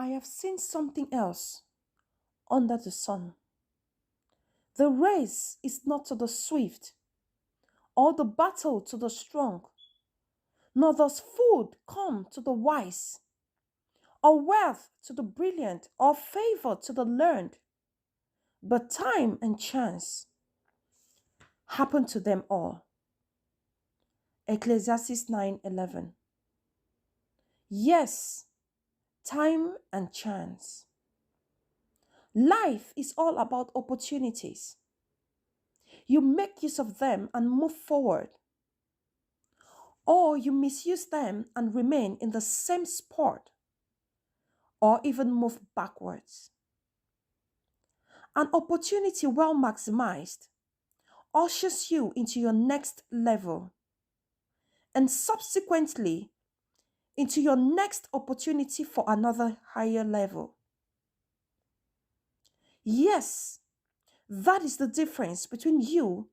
I have seen something else under the sun. The race is not to the swift, or the battle to the strong, nor does food come to the wise, or wealth to the brilliant, or favor to the learned, but time and chance happen to them all. Ecclesiastes 9:11. Yes, time and chance. Life is all about opportunities. You make use of them and move forward, or you misuse them and remain in the same spot, or even move backwards. An opportunity well maximized ushers you into your next level and subsequently into your next opportunity for another higher level. Yes, that is the difference between you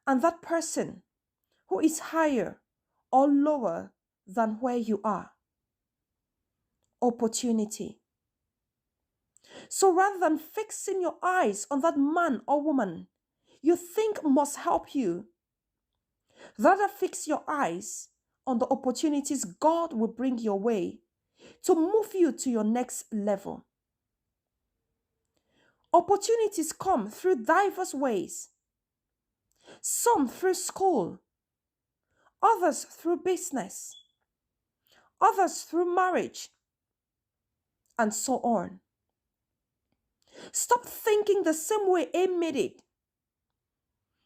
and that person who is higher or lower than where you are. Opportunity. So rather than fixing your eyes on that man or woman you think must help you, rather fix your eyes on the opportunities God will bring your way to move you to your next level. Opportunities come through diverse ways. Some through school, others through business, others through marriage, and so on. Stop thinking the same way A made it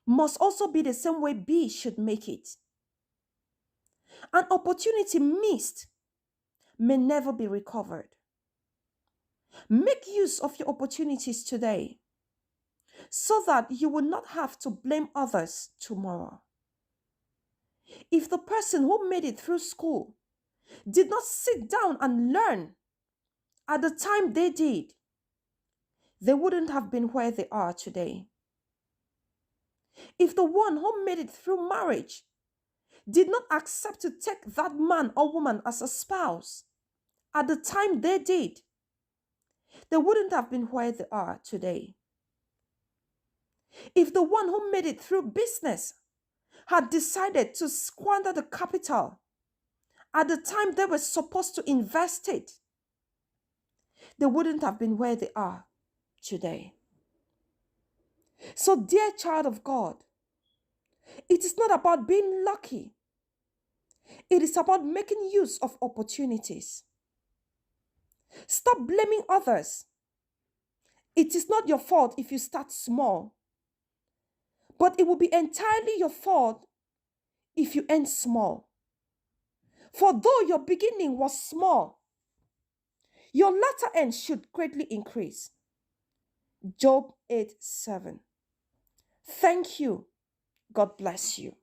must also be the same way B should make it. An opportunity missed may never be recovered. Make use of your opportunities today so that you will not have to blame others tomorrow. If the person who made it through school did not sit down and learn at the time they did, they wouldn't have been where they are today. If the one who made it through marriage did not accept to take that man or woman as a spouse at the time they did, they wouldn't have been where they are today. If the one who made it through business had decided to squander the capital at the time they were supposed to invest it, they wouldn't have been where they are today. So, dear child of God, it is not about being lucky. It is about making use of opportunities. Stop blaming others. It is not your fault if you start small, but it will be entirely your fault if you end small. For though your beginning was small, your latter end should greatly increase. Job 8:7. Thank you. God bless you.